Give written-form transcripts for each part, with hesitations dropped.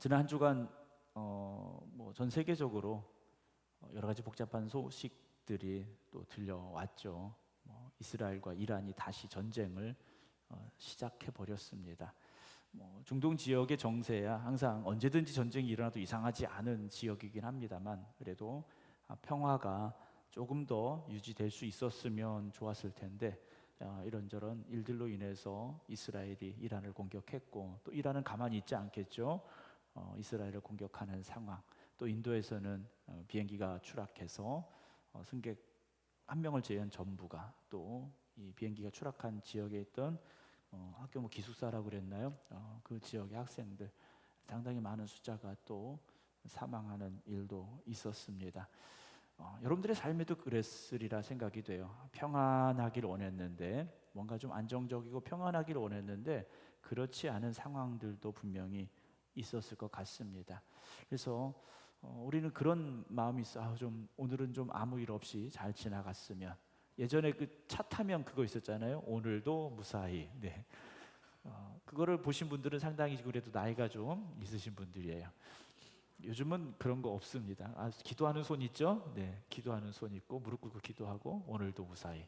지난 한 주간 전 세계적으로 여러 가지 복잡한 소식들이 또 들려왔죠. 이스라엘과 이란이 다시 전쟁을 시작해 버렸습니다. 중동 지역의 정세야 항상 언제든지 전쟁이 일어나도 이상하지 않은 지역이긴 합니다만, 그래도 평화가 조금 더 유지될 수 있었으면 좋았을 텐데, 이런저런 일들로 인해서 이스라엘이 이란을 공격했고, 또 이란은 가만히 있지 않겠죠. 이스라엘을 공격하는 상황. 또 인도에서는 비행기가 추락해서 승객 한 명을 제외한 전부가, 또 이 비행기가 추락한 지역에 있던 학교 기숙사라고 그랬나요? 그 지역의 학생들 상당히 많은 숫자가 또 사망하는 일도 있었습니다. 여러분들의 삶에도 그랬으리라 생각이 돼요. 평안하길 원했는데, 뭔가 좀 안정적이고 평안하길 원했는데 그렇지 않은 상황들도 분명히 있었을 것 같습니다. 그래서 우리는 그런 마음이 있어. 좀 오늘은 좀 아무 일 없이 잘 지나갔으면. 예전에 그 차 타면 그거 있었잖아요. 오늘도 무사히. 네. 그거를 보신 분들은 상당히 그래도 나이가 좀 있으신 분들이에요. 요즘은 그런 거 없습니다. 기도하는 손 있죠? 네, 기도하는 손 있고 무릎 꿇고 기도하고 오늘도 무사히.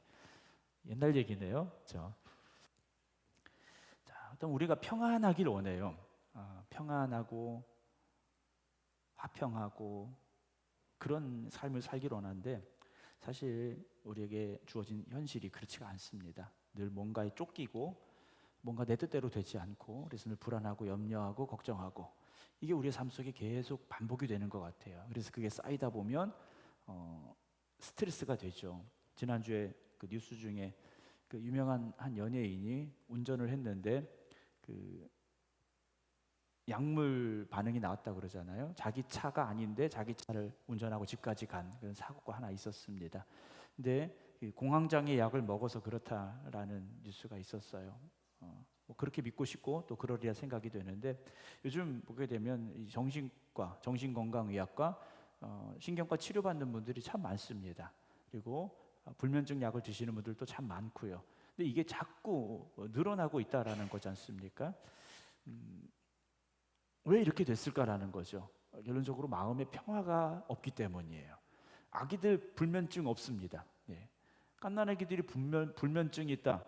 옛날 얘기네요. 자, 일단 우리가 평안하길 원해요. 평안하고 화평하고 그런 삶을 살길 원하는데, 사실 우리에게 주어진 현실이 그렇지가 않습니다. 늘 뭔가에 쫓기고 뭔가 내 뜻대로 되지 않고, 그래서 늘 불안하고 염려하고 걱정하고, 이게 우리의 삶 속에 계속 반복이 되는 것 같아요. 그래서 그게 쌓이다 보면 스트레스가 되죠. 지난주에 그 뉴스 중에 그 유명한 한 연예인이 운전을 했는데 그 약물 반응이 나왔다고 그러잖아요. 자기 차가 아닌데 자기 차를 운전하고 집까지 간 그런 사고가 하나 있었습니다. 근데 공황장애 약을 먹어서 그렇다라는 뉴스가 있었어요. 그렇게 믿고 싶고 또 그러리라 생각이 되는데, 요즘 보게 되면 이 정신과 정신건강의학과 신경과 치료받는 분들이 참 많습니다. 그리고 불면증 약을 드시는 분들도 참 많고요. 근데 이게 자꾸 늘어나고 있다라는 거지 않습니까? 왜 이렇게 됐을까라는 거죠. 결론적으로 마음의 평화가 없기 때문이에요. 아기들 불면증 없습니다. 예. 갓난아기들이 불면증이 있다,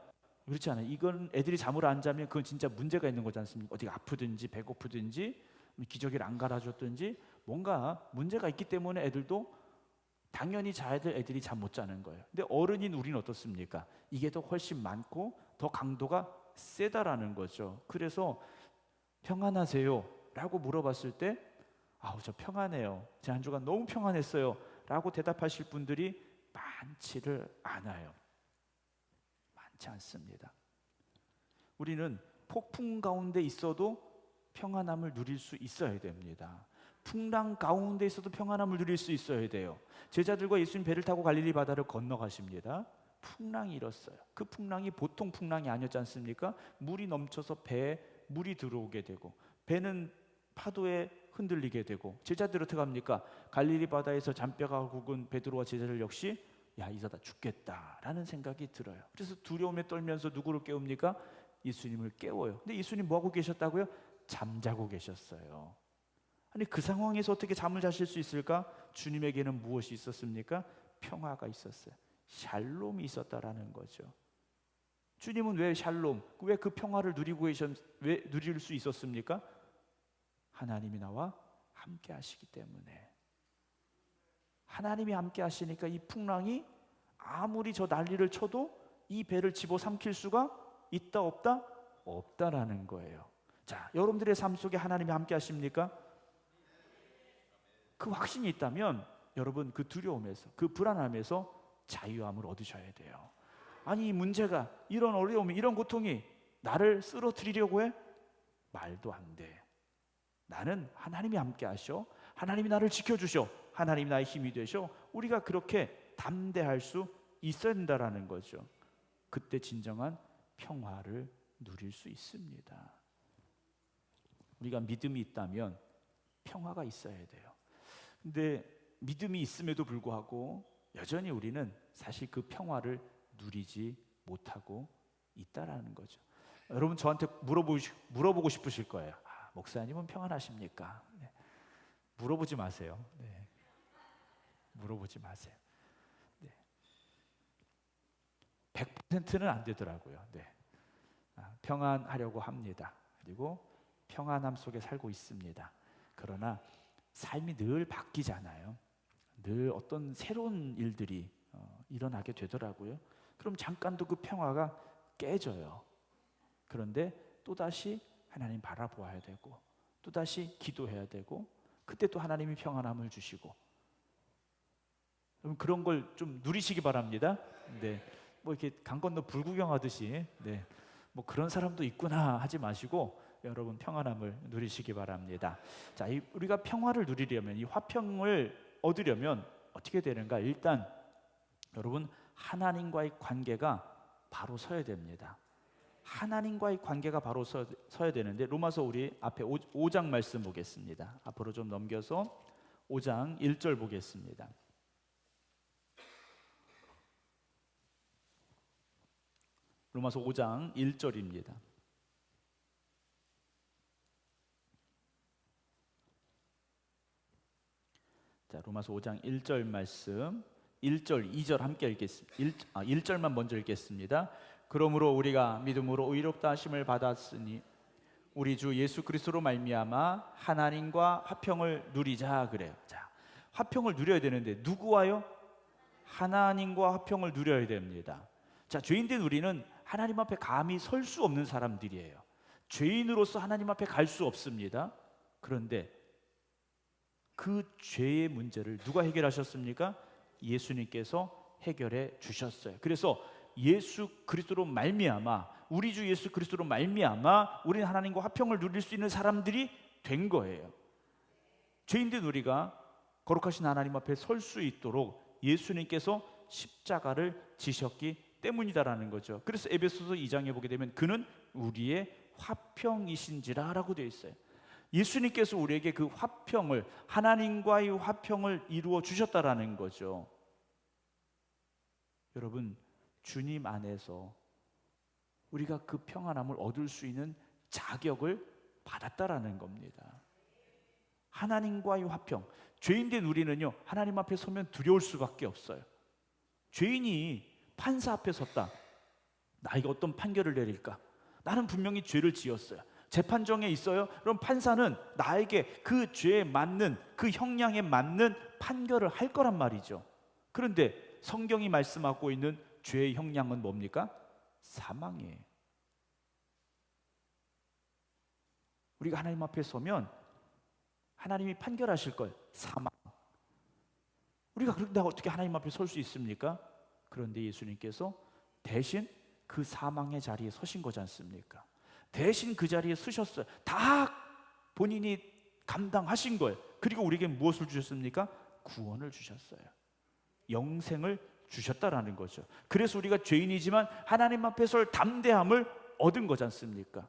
그렇지 않아요. 이건 애들이 잠을 안 자면 그건 진짜 문제가 있는 거지 않습니까? 어디가 아프든지 배고프든지 기저귀를 안 갈아줬든지 뭔가 문제가 있기 때문에 애들도 당연히 자야 될 애들이 잠 못 자는 거예요. 근데 어른인 우리는 어떻습니까? 이게 더 훨씬 많고 더 강도가 세다라는 거죠. 그래서 평안하세요? 라고 물어봤을 때 저 평안해요. 제 한 주간 너무 평안했어요. 라고 대답하실 분들이 많지를 않아요. 많지 않습니다. 우리는 폭풍 가운데 있어도 평안함을 누릴 수 있어야 됩니다. 풍랑 가운데 있어도 평안함을 누릴 수 있어야 돼요. 제자들과 예수님 배를 타고 갈릴리 바다를 건너가십니다. 풍랑이 일었어요. 그 풍랑이 보통 풍랑이 아니었지 않습니까? 물이 넘쳐서 배에 물이 들어오게 되고, 배는 파도에 흔들리게 되고, 제자들 어떻게 합니까? 갈릴리 바다에서 잔뼈가 굵은 베드로와 제자들 역시 이러다 죽겠다라는 생각이 들어요. 그래서 두려움에 떨면서 누구를 깨웁니까? 예수님을 깨워요. 근데 예수님 뭐하고 계셨다고요? 잠자고 계셨어요. 아니, 그 상황에서 어떻게 잠을 자실 수 있을까? 주님에게는 무엇이 있었습니까? 평화가 있었어요. 샬롬이 있었다라는 거죠. 주님은 왜 샬롬, 왜 그 평화를 왜 누릴 수 있었습니까? 하나님이 나와 함께 하시기 때문에. 하나님이 함께 하시니까 이 풍랑이 아무리 저 난리를 쳐도 이 배를 집어삼킬 수가 있다 없다? 없다라는 거예요. 자, 여러분들의 삶 속에 하나님이 함께 하십니까? 그 확신이 있다면 여러분 그 두려움에서, 그 불안함에서 자유함을 얻으셔야 돼요. 아니, 이 문제가, 이런 어려움이, 이런 고통이 나를 쓰러뜨리려고 해? 말도 안 돼. 나는 하나님이 함께 하셔. 하나님이 나를 지켜주셔. 하나님이 나의 힘이 되셔. 우리가 그렇게 담대할 수 있어야 된다라는 거죠. 그때 진정한 평화를 누릴 수 있습니다. 우리가 믿음이 있다면 평화가 있어야 돼요. 근데 믿음이 있음에도 불구하고 여전히 우리는 사실 그 평화를 누리지 못하고 있다라는 거죠. 여러분 저한테 물어보고 싶으실 거예요. 목사님은 평안하십니까? 네. 물어보지 마세요. 네. 물어보지 마세요. 네. 100%는 안 되더라고요. 네. 평안하려고 합니다. 그리고 평안함 속에 살고 있습니다. 그러나 삶이 늘 바뀌잖아요. 늘 어떤 새로운 일들이 일어나게 되더라고요. 그럼 잠깐도 그 평화가 깨져요. 그런데 또다시 하나님 바라보아야 되고, 또다시 기도해야 되고, 그때 또 하나님이 평안함을 주시고, 그런 걸 좀 누리시기 바랍니다. 네, 뭐 이렇게 강 건너 불 구경하듯이, 네, 뭐 그런 사람도 있구나 하지 마시고 여러분 평안함을 누리시기 바랍니다. 자, 우리가 평화를 누리려면, 이 화평을 얻으려면 어떻게 되는가? 일단 여러분 하나님과의 관계가 바로 서야 됩니다. 하나님과의 관계가 바로 서야 되는데, 로마서 우리 앞에 5장 말씀 보겠습니다. 앞으로 좀 넘겨서 5장 1절 보겠습니다. 로마서 5장 1절입니다. 자, 로마서 5장 1절 말씀, 1절, 2절 함께 읽겠습니다. 1절만 먼저 읽겠습니다. 그러므로 우리가 믿음으로 의롭다 하심을 받았으니 우리 주 예수 그리스도로 말미암아 하나님과 화평을 누리자 그래요. 자, 화평을 누려야 되는데 누구와요? 하나님과 화평을 누려야 됩니다. 자, 죄인된 우리는 하나님 앞에 감히 설 수 없는 사람들이에요. 죄인으로서 하나님 앞에 갈 수 없습니다. 그런데 그 죄의 문제를 누가 해결하셨습니까? 예수님께서 해결해 주셨어요. 그래서 예수 그리스도로 말미암아, 우리 주 예수 그리스도로 말미암아 우리는 하나님과 화평을 누릴 수 있는 사람들이 된 거예요. 죄인된 우리가 거룩하신 하나님 앞에 설 수 있도록 예수님께서 십자가를 지셨기 때문이다라는 거죠. 그래서 에베소서 2장에 보게 되면 그는 우리의 화평이신지라 라고 되어 있어요. 예수님께서 우리에게 그 화평을, 하나님과의 화평을 이루어 주셨다라는 거죠. 여러분, 주님 안에서 우리가 그 평안함을 얻을 수 있는 자격을 받았다라는 겁니다. 하나님과의 화평. 죄인된 우리는요, 하나님 앞에 서면 두려울 수밖에 없어요. 죄인이 판사 앞에 섰다. 나에게 어떤 판결을 내릴까? 나는 분명히 죄를 지었어요. 재판정에 있어요. 그럼 판사는 나에게 그 죄에 맞는, 그 형량에 맞는 판결을 할 거란 말이죠. 그런데 성경이 말씀하고 있는 죄의 형량은 뭡니까? 사망이에요. 우리가 하나님 앞에 서면 하나님이 판결하실 거예요. 사망. 우리가 그런데 어떻게 하나님 앞에 설 수 있습니까? 그런데 예수님께서 대신 그 사망의 자리에 서신 거지 않습니까? 대신 그 자리에 서셨어요. 다 본인이 감당하신 거예요. 그리고 우리에게 무엇을 주셨습니까? 구원을 주셨어요. 영생을 주셨다라는 거죠. 그래서 우리가 죄인이지만 하나님 앞에 설 담대함을 얻은 거지 않습니까?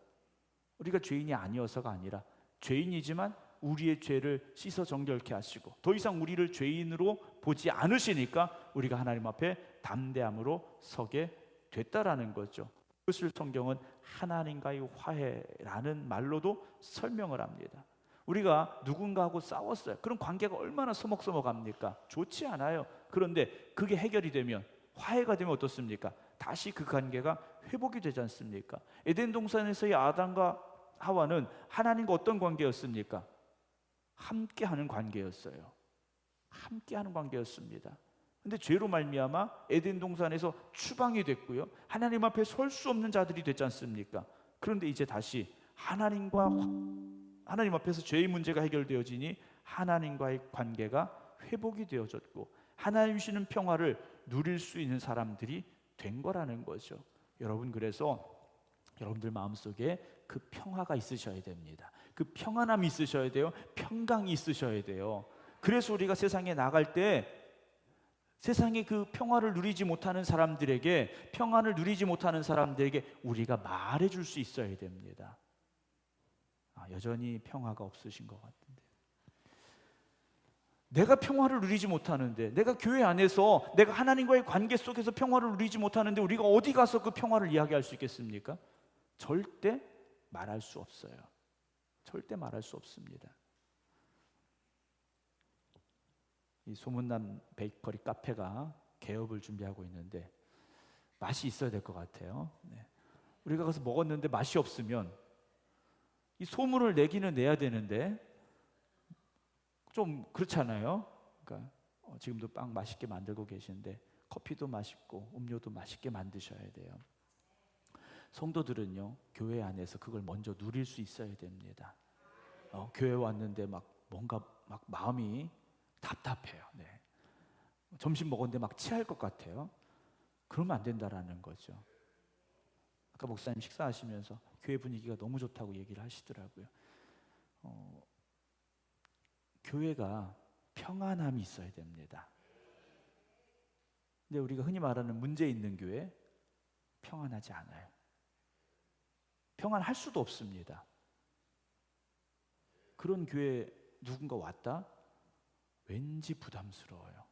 우리가 죄인이 아니어서가 아니라 죄인이지만 우리의 죄를 씻어 정결케 하시고 더 이상 우리를 죄인으로 보지 않으시니까 우리가 하나님 앞에 담대함으로 서게 됐다라는 거죠. 그것을 성경은 하나님과의 화해라는 말로도 설명을 합니다. 우리가 누군가하고 싸웠어요. 그런 관계가 얼마나 서먹서먹합니까? 좋지 않아요. 그런데 그게 해결이 되면, 화해가 되면 어떻습니까? 다시 그 관계가 회복이 되지 않습니까? 에덴 동산에서의 아담과 하와는 하나님과 어떤 관계였습니까? 함께하는 관계였어요. 함께하는 관계였습니다. 근데 죄로 말미암아 에덴 동산에서 추방이 됐고요. 하나님 앞에 설 수 없는 자들이 됐지 않습니까? 그런데 이제 다시 하나님 앞에서 죄의 문제가 해결되어지니 하나님과의 관계가 회복이 되어졌고 하나님 주시는 평화를 누릴 수 있는 사람들이 된 거라는 거죠. 여러분, 그래서 여러분들 마음속에 그 평화가 있으셔야 됩니다. 그 평안함이 있으셔야 돼요. 평강이 있으셔야 돼요. 그래서 우리가 세상에 나갈 때 세상에 그 평화를 누리지 못하는 사람들에게, 평안을 누리지 못하는 사람들에게 우리가 말해줄 수 있어야 됩니다. 여전히 평화가 없으신 것 같은데, 내가 평화를 누리지 못하는데, 내가 교회 안에서 내가 하나님과의 관계 속에서 평화를 누리지 못하는데 우리가 어디 가서 그 평화를 이야기할 수 있겠습니까? 절대 말할 수 없어요. 절대 말할 수 없습니다. 이 소문난 베이커리 카페가 개업을 준비하고 있는데 맛이 있어야 될 것 같아요. 네. 우리가 가서 먹었는데 맛이 없으면 이 소문을 내기는 내야 되는데 좀 그렇잖아요. 그러니까 지금도 빵 맛있게 만들고 계시는데 커피도 맛있고 음료도 맛있게 만드셔야 돼요. 성도들은요, 교회 안에서 그걸 먼저 누릴 수 있어야 됩니다. 교회 왔는데 막 뭔가 막 마음이 답답해요. 네. 점심 먹었는데 막 취할 것 같아요. 그러면 안 된다라는 거죠. 아까 목사님 식사하시면서 교회 분위기가 너무 좋다고 얘기를 하시더라고요. 교회가 평안함이 있어야 됩니다. 근데 우리가 흔히 말하는 문제 있는 교회, 평안하지 않아요. 평안할 수도 없습니다. 그런 교회 누군가 왔다? 왠지 부담스러워요.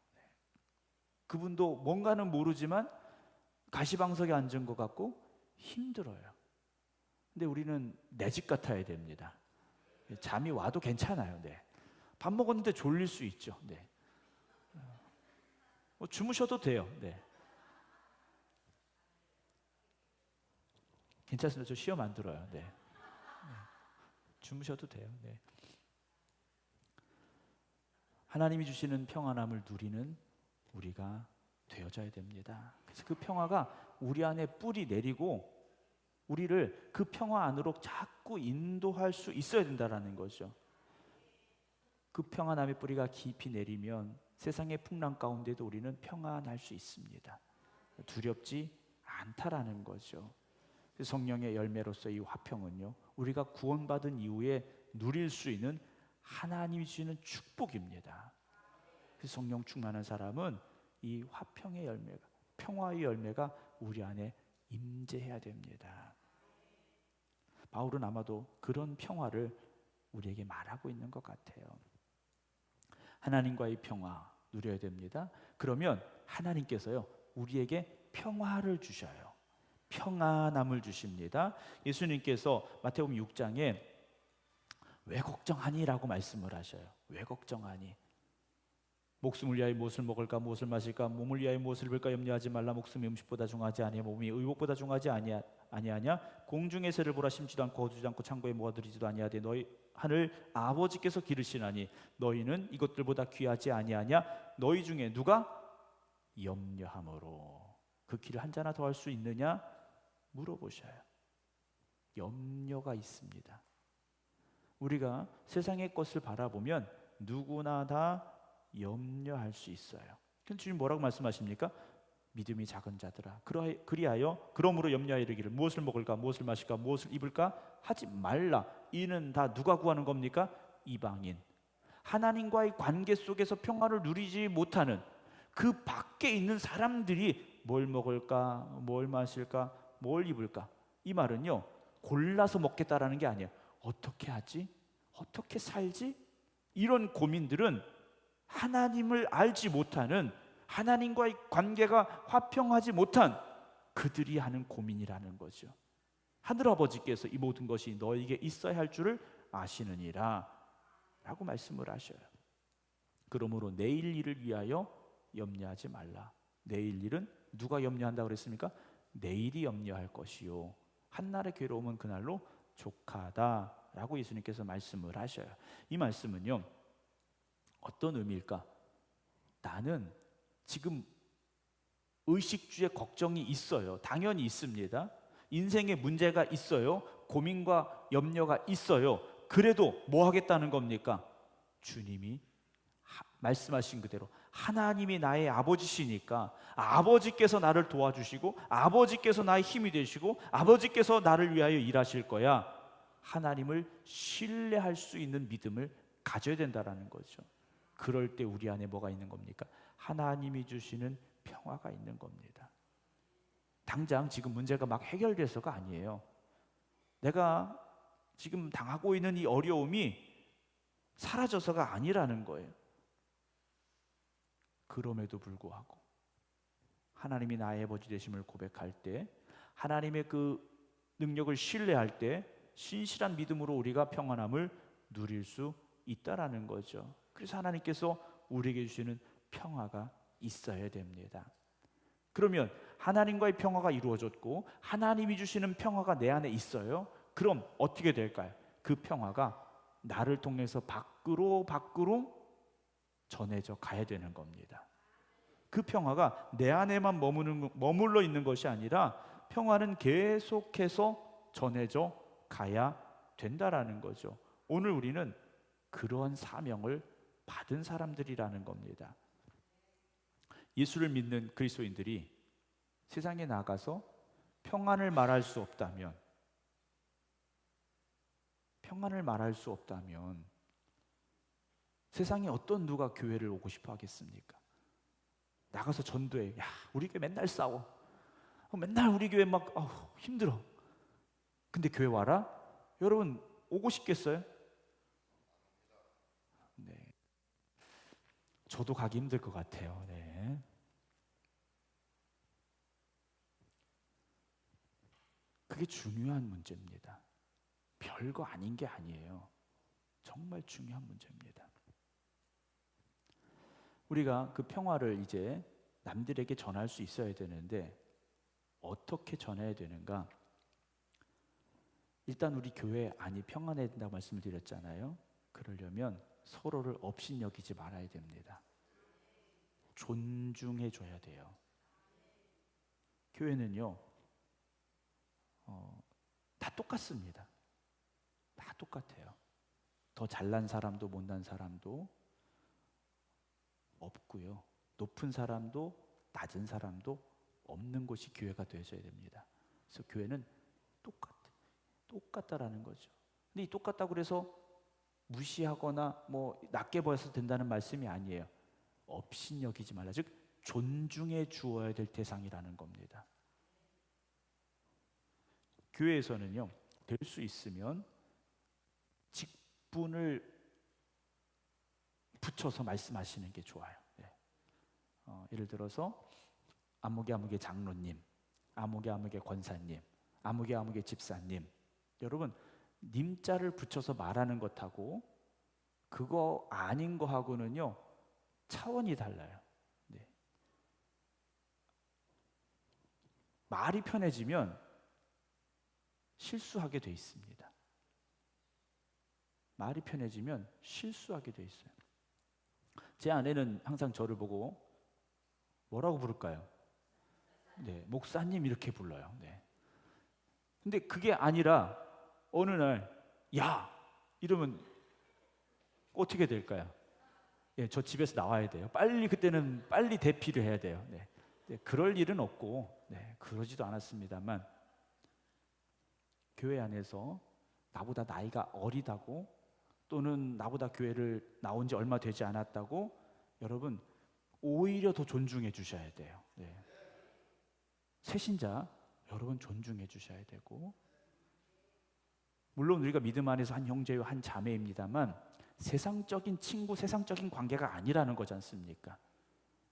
그분도 뭔가는 모르지만 가시방석에 앉은 것 같고 힘들어요. 근데 우리는 내 집 같아야 됩니다. 잠이 와도 괜찮아요. 네. 밥 먹었는데 졸릴 수 있죠. 네. 주무셔도 돼요. 네. 괜찮습니다. 저 시험 안 들어요. 네. 주무셔도 돼요. 네. 하나님이 주시는 평안함을 누리는 우리가 되어져야 됩니다. 그래서 그 평화가 우리 안에 뿌리 내리고 우리를 그 평화 안으로 자꾸 인도할 수 있어야 된다는 거죠. 그 평안함의 뿌리가 깊이 내리면 세상의 풍랑 가운데도 우리는 평안할 수 있습니다. 두렵지 않다라는 거죠. 성령의 열매로서 이 화평은요, 우리가 구원받은 이후에 누릴 수 있는 하나님이 주시는 축복입니다. 성령 충만한 사람은 이 화평의 열매가, 평화의 열매가 우리 안에 임재해야 됩니다. 바울은 아마도 그런 평화를 우리에게 말하고 있는 것 같아요. 하나님과의 평화 누려야 됩니다. 그러면 하나님께서요, 우리에게 평화를 주셔요. 평안함을 주십니다. 예수님께서 마태복음 6장에 왜 걱정하니? 라고 말씀을 하셔요. 왜 걱정하니? 목숨을 위하여 무엇을 먹을까, 무엇을 마실까, 몸을 위하여 무엇을 입을까 염려하지 말라. 목숨이 음식보다 중하지 아니하며 몸이 의복보다 중하지 아니하냐. 공중의 새를 보라. 심지도 않고 거두지도 않고 창고에 모아두지도 아니하되 너희 하늘 아버지께서 기르시나니 너희는 이것들보다 귀하지 아니하냐. 너희 중에 누가 염려함으로 그 길을 한 자나 더 할 수 있느냐 물어보셔요. 염려가 있습니다. 우리가 세상의 것을 바라보면 누구나 다 염려할 수 있어요. 근데 주님 뭐라고 말씀하십니까? 믿음이 작은 자들아, 그러므로 염려하여 이르기를 무엇을 먹을까, 무엇을 마실까, 무엇을 입을까 하지 말라. 이는 다 누가 구하는 겁니까? 이방인. 하나님과의 관계 속에서 평화를 누리지 못하는 그 밖에 있는 사람들이 뭘 먹을까, 뭘 마실까, 뭘 입을까. 이 말은요, 골라서 먹겠다라는 게 아니에요. 어떻게 하지? 어떻게 살지? 이런 고민들은 하나님을 알지 못하는, 하나님과의 관계가 화평하지 못한 그들이 하는 고민이라는 거죠. 하늘아버지께서 이 모든 것이 너에게 있어야 할 줄을 아시느니라 라고 말씀을 하셔요. 그러므로 내일 일을 위하여 염려하지 말라. 내일 일은 누가 염려한다고 그랬습니까? 내일이 염려할 것이요 한날의 괴로움은 그날로 족하다 라고 예수님께서 말씀을 하셔요. 이 말씀은요, 어떤 의미일까? 나는 지금 의식주에 걱정이 있어요. 당연히 있습니다. 인생에 문제가 있어요. 고민과 염려가 있어요. 그래도 뭐 하겠다는 겁니까? 주님이 말씀하신 그대로 하나님이 나의 아버지시니까 아버지께서 나를 도와주시고 아버지께서 나의 힘이 되시고 아버지께서 나를 위하여 일하실 거야. 하나님을 신뢰할 수 있는 믿음을 가져야 된다는 거죠. 그럴 때 우리 안에 뭐가 있는 겁니까? 하나님이 주시는 평화가 있는 겁니다. 당장 지금 문제가 막 해결돼서가 아니에요. 내가 지금 당하고 있는 이 어려움이 사라져서가 아니라는 거예요. 그럼에도 불구하고 하나님이 나의 아버지 되심을 고백할 때, 하나님의 그 능력을 신뢰할 때 신실한 믿음으로 우리가 평안함을 누릴 수 있다라는 거죠. 그래서 하나님께서 우리에게 주시는 평화가 있어야 됩니다. 그러면 하나님과의 평화가 이루어졌고 하나님이 주시는 평화가 내 안에 있어요. 그럼 어떻게 될까요? 그 평화가 나를 통해서 밖으로 전해져 가야 되는 겁니다. 그 평화가 내 안에만 머물러 있는 것이 아니라 평화는 계속해서 전해져 가야 된다라는 거죠. 오늘 우리는 그런 사명을 받은 사람들이라는 겁니다. 예수를 믿는 그리스도인들이 세상에 나가서 평안을 말할 수 없다면 세상에 어떤 누가 교회를 오고 싶어 하겠습니까? 나가서 전도해. 야, 우리 교회 맨날 싸워. 맨날 우리 교회 막 힘들어. 근데 교회 와라? 여러분 오고 싶겠어요? 네. 저도 가기 힘들 것 같아요. 네. 그게 중요한 문제입니다. 별거 아닌 게 아니에요. 정말 중요한 문제입니다. 우리가 그 평화를 이제 남들에게 전할 수 있어야 되는데 어떻게 전해야 되는가? 일단 우리 교회 안이 평안해야 된다고 말씀을 드렸잖아요. 그러려면 서로를 업신여기지 말아야 됩니다. 존중해 줘야 돼요. 교회는요 다 똑같습니다. 다 똑같아요. 더 잘난 사람도 못난 사람도 없고요. 높은 사람도 낮은 사람도 없는 곳이 교회가 되어져야 됩니다. 그래서 교회는 똑같다라는 거죠. 근데 이 똑같다고 그래서 무시하거나 뭐 낮게 보여서 된다는 말씀이 아니에요. 업신여기지 말라. 즉 존중해 주어야 될 대상이라는 겁니다. 교회에서는요, 될 수 있으면 직분을 붙여서 말씀하시는 게 좋아요. 네. 예를 들어서 아무개 장로님, 아무개 권사님, 아무개 집사님. 여러분 님자를 붙여서 말하는 것하고 그거 아닌 거하고는요 차원이 달라요. 네. 말이 편해지면 실수하게 돼 있습니다. 말이 편해지면 실수하게 돼 있어요. 제 아내는 항상 저를 보고 뭐라고 부를까요? 네, 목사님 이렇게 불러요. 네. 근데 그게 아니라 어느 날 야! 이러면 어떻게 될까요? 예, 저 집에서 나와야 돼요. 그때는 빨리 대피를 해야 돼요. 네. 네, 그럴 일은 없고, 네, 그러지도 않았습니다만, 교회 안에서 나보다 나이가 어리다고 또는 나보다 교회를 나온 지 얼마 되지 않았다고 여러분 오히려 더 존중해 주셔야 돼요. 네. 새신자 여러분 존중해 주셔야 되고, 물론 우리가 믿음 안에서 한 형제와 한 자매입니다만 세상적인 친구, 세상적인 관계가 아니라는 거지 않습니까?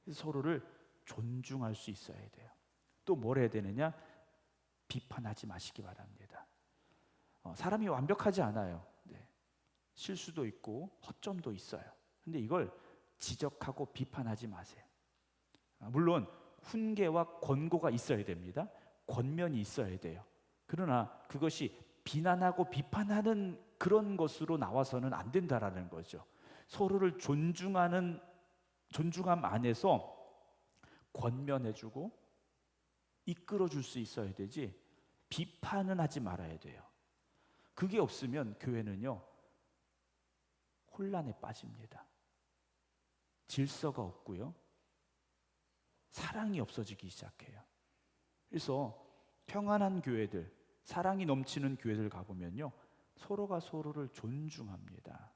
그래서 서로를 존중할 수 있어야 돼요. 또 뭘 해야 되느냐? 비판하지 마시기 바랍니다. 사람이 완벽하지 않아요. 네. 실수도 있고 허점도 있어요. 근데 이걸 지적하고 비판하지 마세요. 물론 훈계와 권고가 있어야 됩니다. 권면이 있어야 돼요. 그러나 그것이 비난하고 비판하는 그런 것으로 나와서는 안 된다라는 거죠. 서로를 존중함 안에서 권면해주고 이끌어줄 수 있어야 되지 비판은 하지 말아야 돼요. 그게 없으면 교회는요 혼란에 빠집니다. 질서가 없고요 사랑이 없어지기 시작해요. 그래서 평안한 교회들, 사랑이 넘치는 교회들 가보면요 서로가 서로를 존중합니다.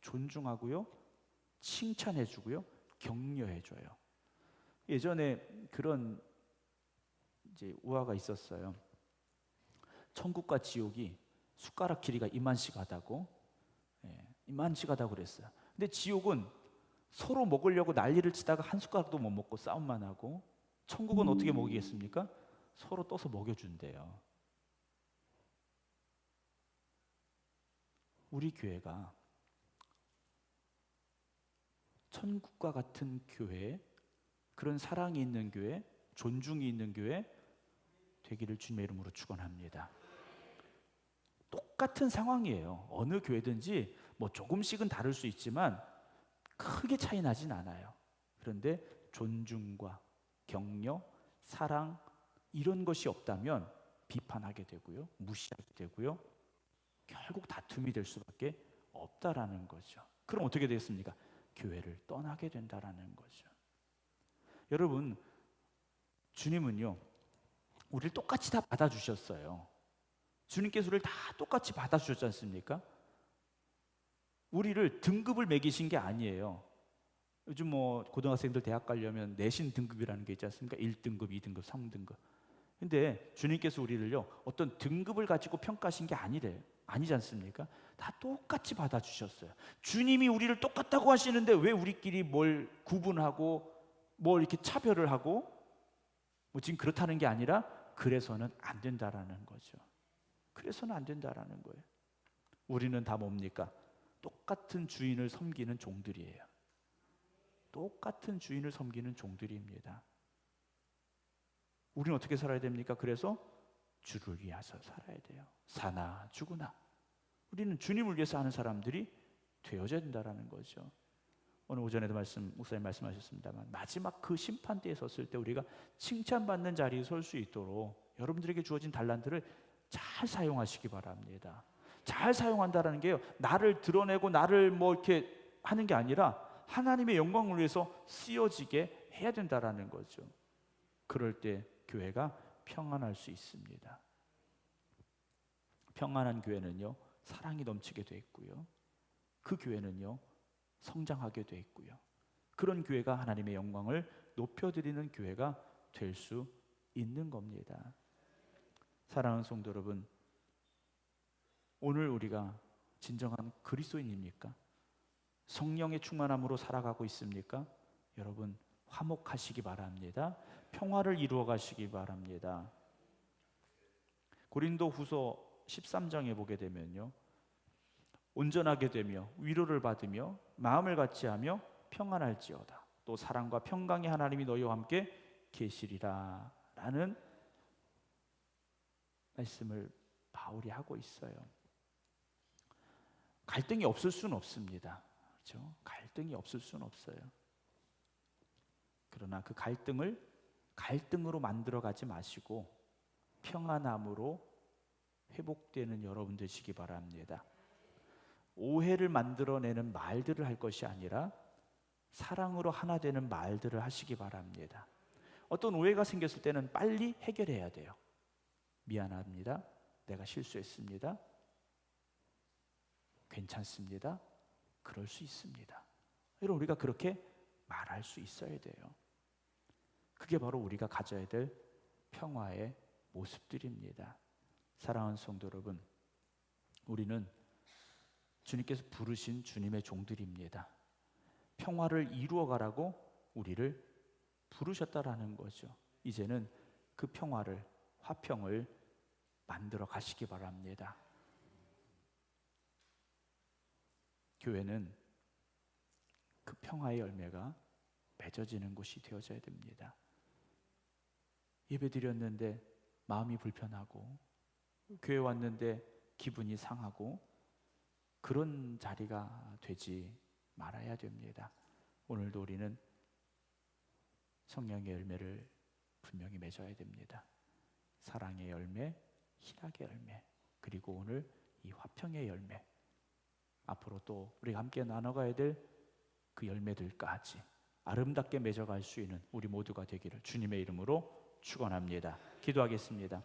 존중하고요 칭찬해주고요 격려해줘요. 예전에 그런 이제 우화가 있었어요. 천국과 지옥이 숟가락 길이가 이만씩하다고, 이만씩하다고 그랬어요. 근데 지옥은 서로 먹으려고 난리를 치다가 한 숟가락도 못 먹고 싸움만 하고, 천국은 어떻게 먹이겠습니까? 서로 떠서 먹여준대요. 우리 교회가 천국과 같은 교회, 그런 사랑이 있는 교회, 존중이 있는 교회 되기를 주님의 이름으로 축원합니다. 똑같은 상황이에요. 어느 교회든지 뭐 조금씩은 다를 수 있지만 크게 차이 나진 않아요. 그런데 존중과 격려, 사랑 이런 것이 없다면 비판하게 되고요, 무시하게 되고요, 결국 다툼이 될 수밖에 없다라는 거죠. 그럼 어떻게 되겠습니까? 교회를 떠나게 된다라는 거죠. 여러분, 주님은요, 우리를 똑같이 다 받아주셨어요. 주님께서 우리를 다 똑같이 받아주셨지 않습니까? 우리를 등급을 매기신 게 아니에요. 요즘 뭐 고등학생들 대학 가려면 내신 등급이라는 게 있지 않습니까? 1등급, 2등급, 3등급. 근데 주님께서 우리를요, 어떤 등급을 가지고 평가하신 게 아니지 않습니까? 다 똑같이 받아주셨어요. 주님이 우리를 똑같다고 하시는데 왜 우리끼리 뭘 구분하고 뭘 이렇게 차별을 하고, 뭐 지금 그렇다는 게 아니라 그래서는 안 된다라는 거죠. 그래서는 안 된다라는 거예요. 우리는 다 뭡니까? 똑같은 주인을 섬기는 종들이에요. 똑같은 주인을 섬기는 종들입니다. 우리는 어떻게 살아야 됩니까? 그래서 주를 위해서 살아야 돼요. 사나 죽으나 우리는 주님을 위해서 하는 사람들이 되어져야 된다는 거죠. 오늘 오전에도 목사님 말씀하셨습니다만, 마지막 그 심판대에 섰을 때 우리가 칭찬받는 자리에 설 수 있도록 여러분들에게 주어진 달란트를 잘 사용하시기 바랍니다. 잘 사용한다라는 게요, 나를 드러내고 나를 뭐 이렇게 하는 게 아니라 하나님의 영광을 위해서 쓰여지게 해야 된다라는 거죠. 그럴 때 교회가 평안할 수 있습니다. 평안한 교회는요, 사랑이 넘치게 돼 있고요, 그 교회는요, 성장하게 돼 있고요, 그런 교회가 하나님의 영광을 높여드리는 교회가 될 수 있는 겁니다. 사랑하는 성도 여러분, 오늘 우리가 진정한 그리스도인입니까? 성령의 충만함으로 살아가고 있습니까? 여러분, 화목하시기 바랍니다. 평화를 이루어 가시기 바랍니다. 고린도 후서 13장에 보게 되면요, 온전하게 되며 위로를 받으며 마음을 같이하며 평안할지어다. 또 사랑과 평강의 하나님이 너희와 함께 계시리라 라는 말씀을 바울이 하고 있어요. 갈등이 없을 수는 없습니다. 그렇죠? 갈등이 없을 수는 없어요. 그러나 그 갈등을 갈등으로 만들어 가지 마시고 평안함으로 회복되는 여러분 되시기 바랍니다. 오해를 만들어내는 말들을 할 것이 아니라 사랑으로 하나 되는 말들을 하시기 바랍니다. 어떤 오해가 생겼을 때는 빨리 해결해야 돼요. 미안합니다. 내가 실수했습니다. 괜찮습니다. 그럴 수 있습니다. 여러분, 우리가 그렇게 말할 수 있어야 돼요. 그게 바로 우리가 가져야 될 평화의 모습들입니다. 사랑하는 성도 여러분, 우리는 주님께서 부르신 주님의 종들입니다. 평화를 이루어가라고 우리를 부르셨다라는 거죠. 이제는 그 평화를, 화평을 만들어 가시기 바랍니다. 교회는 그 평화의 열매가 맺어지는 곳이 되어져야 됩니다. 예배 드렸는데 마음이 불편하고, 교회 왔는데 기분이 상하고, 그런 자리가 되지 말아야 됩니다. 오늘도 우리는 성령의 열매를 분명히 맺어야 됩니다. 사랑의 열매, 희락의 열매, 그리고 오늘 이 화평의 열매, 앞으로 또 우리가 함께 나눠가야 될 그 열매들까지 아름답게 맺어갈 수 있는 우리 모두가 되기를 주님의 이름으로 축원합니다. 기도하겠습니다.